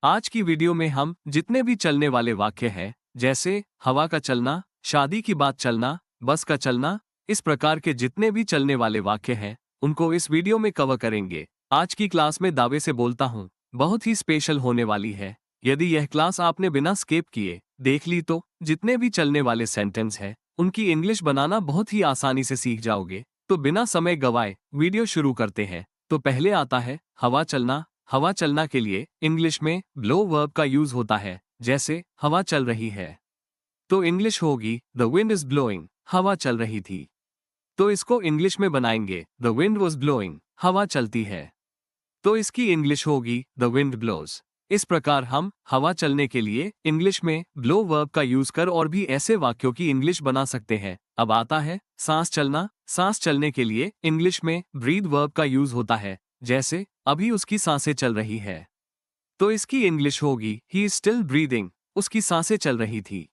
आज की वीडियो में हम जितने भी चलने वाले वाक्य हैं, जैसे हवा का चलना, शादी की बात चलना, बस का चलना, इस प्रकार के जितने भी चलने वाले वाक्य हैं, उनको इस वीडियो में कवर करेंगे। आज की क्लास में दावे से बोलता हूँ, बहुत ही स्पेशल होने वाली है। यदि यह क्लास आपने बिना स्किप किए देख ली तो जितने भी चलने वाले सेंटेंस हैं, उनकी इंग्लिश बनाना बहुत ही आसानी से सीख जाओगे। तो बिना समय गवाए वीडियो शुरू करते हैं। तो पहले आता है हवा चलना। हवा चलना के लिए इंग्लिश में ब्लो वर्ब का यूज होता है, जैसे हवा चल रही है तो इंग्लिश होगी द विंड इज ब्लोइंग, हवा चल रही थी। तो इसको इंग्लिश में बनाएंगे द विंड वॉज ब्लोइंग, हवा चलती है। तो इसकी इंग्लिश होगी द विंड ब्लोज। इस प्रकार हम हवा चलने के लिए इंग्लिश में ब्लो वर्ब का यूज कर और भी ऐसे वाक्यों की इंग्लिश बना सकते हैं। अब आता है सांस चलना। सांस चलने के लिए इंग्लिश में ब्रीथ वर्ब का यूज होता है, जैसे अभी उसकी सांसें चल रही है। तो इसकी इंग्लिश होगी ही इज स्टिल ब्रीदिंग, उसकी सांसें चल रही थी।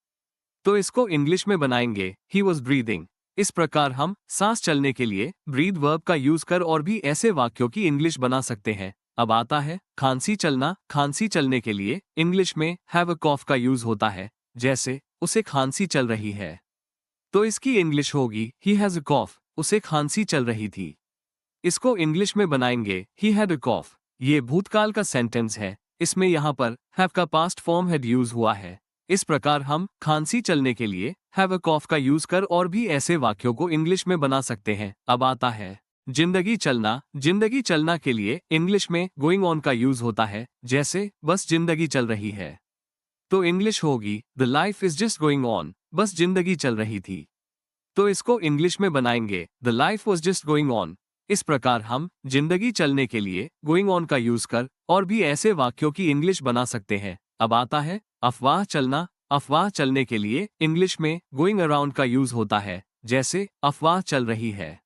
तो इसको इंग्लिश में बनाएंगे ही वॉज ब्रीदिंग। इस प्रकार हम सांस चलने के लिए ब्रीथ वर्ब का यूज कर और भी ऐसे वाक्यों की इंग्लिश बना सकते हैं। अब आता है खांसी चलना। खांसी चलने के लिए इंग्लिश में हैव अ कॉफ का यूज होता है, जैसे उसे खांसी चल रही है। तो इसकी इंग्लिश होगी ही हैज अ कॉफ, उसे खांसी चल रही थी। इसको इंग्लिश में बनाएंगे ही हैड अ कॉफ। ये भूतकाल का सेंटेंस है, इसमें यहाँ पर हैव का पास्ट फॉर्म हैड यूज हुआ है। इस प्रकार हम खांसी चलने के लिए हैव अ कॉफ का यूज कर और भी ऐसे वाक्यों को इंग्लिश में बना सकते हैं। अब आता है जिंदगी चलना। जिंदगी चलना के लिए इंग्लिश में गोइंग ऑन का यूज होता है, जैसे बस जिंदगी चल रही है। तो इंग्लिश होगी the life is just going on, बस जिंदगी चल रही थी। तो इसको इंग्लिश में बनाएंगे the life was just going on. इस प्रकार हम जिंदगी चलने के लिए गोइंग ऑन का यूज कर और भी ऐसे वाक्यों की इंग्लिश बना सकते हैं। अब आता है अफवाह चलना। अफवाह चलने के लिए इंग्लिश में गोइंग अराउंड का यूज होता है, जैसे अफवाह चल रही है।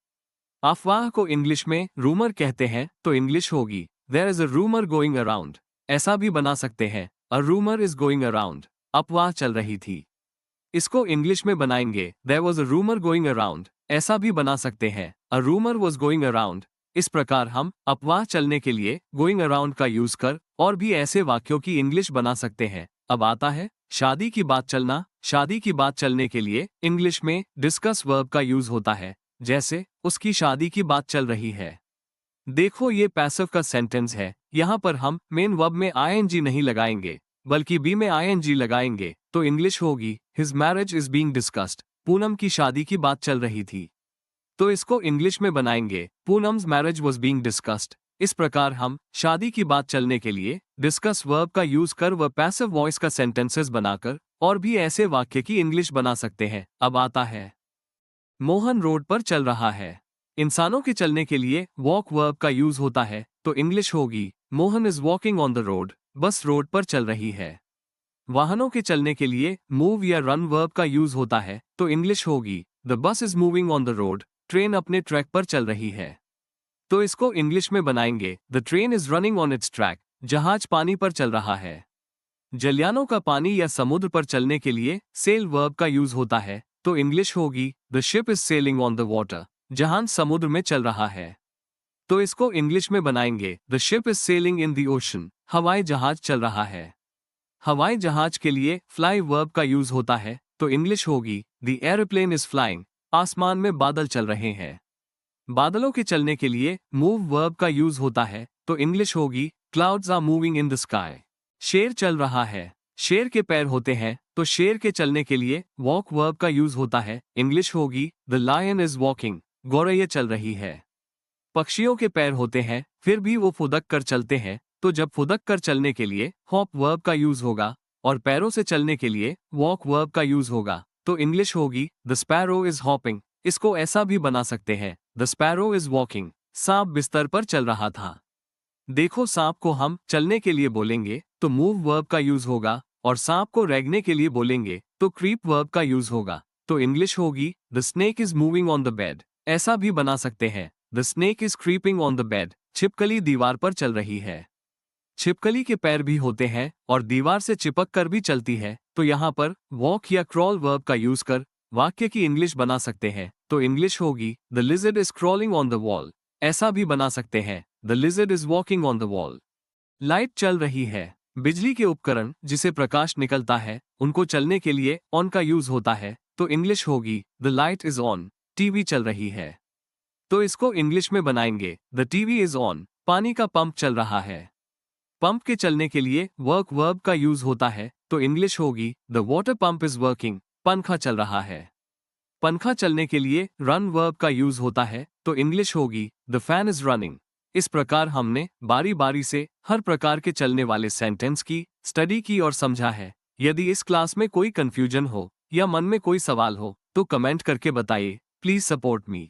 अफवाह को इंग्लिश में रूमर कहते हैं, तो इंग्लिश होगी there is a rumour going around. ऐसा भी बना सकते हैं a rumour is going around, अफवाह चल रही थी। इसको इंग्लिश में बनाएंगे there was a rumour going around. ऐसा भी बना सकते हैं a rumour was going around. इस प्रकार हम अफवाह चलने के लिए गोइंग अराउंड का यूज कर और भी ऐसे वाक्यों की इंग्लिश बना सकते हैं। अब आता है शादी की बात चलना। शादी की बात चलने के लिए इंग्लिश में डिस्कस वर्ब का यूज होता है, जैसे उसकी शादी की बात चल रही है। देखो ये पैसिव का सेंटेंस है, यहाँ पर हम मेन वर्ब में आईएनजी नहीं लगाएंगे बल्कि बी में आईएनजी लगाएंगे। तो इंग्लिश होगी his marriage is being discussed, Poonam की शादी की बात चल रही थी। तो इसको इंग्लिश में बनाएंगे Poonam's marriage was being discussed. इस प्रकार हम शादी की बात चलने के लिए डिस्कस वर्ब का यूज कर व पैसिव वॉइस का सेंटेंसेस बनाकर और भी ऐसे वाक्य की इंग्लिश बना सकते हैं। अब आता है मोहन रोड पर चल रहा है। इंसानों के चलने के लिए वॉक वर्ब का यूज होता है, तो इंग्लिश होगी Mohan is walking on the road, बस रोड पर चल रही है। वाहनों के चलने के लिए मूव या रन वर्ब का यूज होता है, तो इंग्लिश होगी the bus is moving on the road, train अपने ट्रैक पर चल रही है। तो इसको इंग्लिश में बनाएंगे the train is running on it's track, जहाज पानी पर चल रहा है। जलयानों का पानी या समुद्र पर चलने के लिए सेल वर्ब का यूज होता है, तो इंग्लिश होगी the ship is selling on the water, जहाज समुद्र में चल रहा है। तो इसको इंग्लिश में बनाएंगे the ship is selling in the ocean, हवाई जहाज चल रहा है। हवाई जहाज के लिए फ्लाई वर्ब का यूज होता है, तो इंग्लिश होगी द एरोप्लेन इज फ्लाइंग, आसमान में बादल चल रहे हैं। बादलों के चलने के लिए मूव वर्ब का यूज होता है, तो इंग्लिश होगी clouds are moving in the sky. शेर चल रहा है। शेर के पैर होते हैं, तो शेर के चलने के लिए वॉक वर्ब का यूज होता है, इंग्लिश होगी द लायन इज वॉकिंग, गौरैया चल रही है। पक्षियों के पैर होते हैं, फिर भी वो फुदक कर चलते हैं, तो जब फुदक कर चलने के लिए हॉप वर्ब का यूज होगा और पैरों से चलने के लिए वॉक वर्ब का यूज होगा, तो इंग्लिश होगी द स्पैरो इज हॉपिंग। इसको ऐसा भी बना सकते हैं द स्पैरो इज वॉकिंग, सांप बिस्तर पर चल रहा था। देखो सांप को हम चलने के लिए बोलेंगे तो मूव वर्ब का यूज होगा और सांप को रेंगने के लिए बोलेंगे तो क्रीप वर्ब का यूज होगा। तो इंग्लिश होगी the snake is moving on the bed. ऐसा भी बना सकते हैं the snake is creeping on the bed, छिपकली दीवार पर चल रही है। छिपकली के पैर भी होते हैं और दीवार से चिपक कर भी चलती है, तो यहाँ पर वॉक या क्रॉल वर्ब का यूज कर वाक्य की इंग्लिश बना सकते हैं। तो इंग्लिश होगी the lizard is crawling on the wall. ऐसा भी बना सकते हैं the lizard is walking on the wall. Light चल रही है। बिजली के उपकरण जिसे प्रकाश निकलता है उनको चलने के लिए ऑन का यूज होता है, तो इंग्लिश होगी the light is on. TV चल रही है, तो इसको इंग्लिश में बनाएंगे द टीवी इज ऑन। पानी का पंप चल रहा है, पंप के चलने के लिए वर्क वर्ब का यूज होता है, तो इंग्लिश होगी the water pump is working. पंखा चल रहा है, पंखा चलने के लिए रन वर्ब का यूज होता है, तो इंग्लिश होगी द फैन इज रनिंग। इस प्रकार हमने बारी बारी से हर प्रकार के चलने वाले सेंटेंस की स्टडी की और समझा है। यदि इस क्लास में कोई कंफ्यूजन हो या मन में कोई सवाल हो तो कमेंट करके बताइए। Please support me.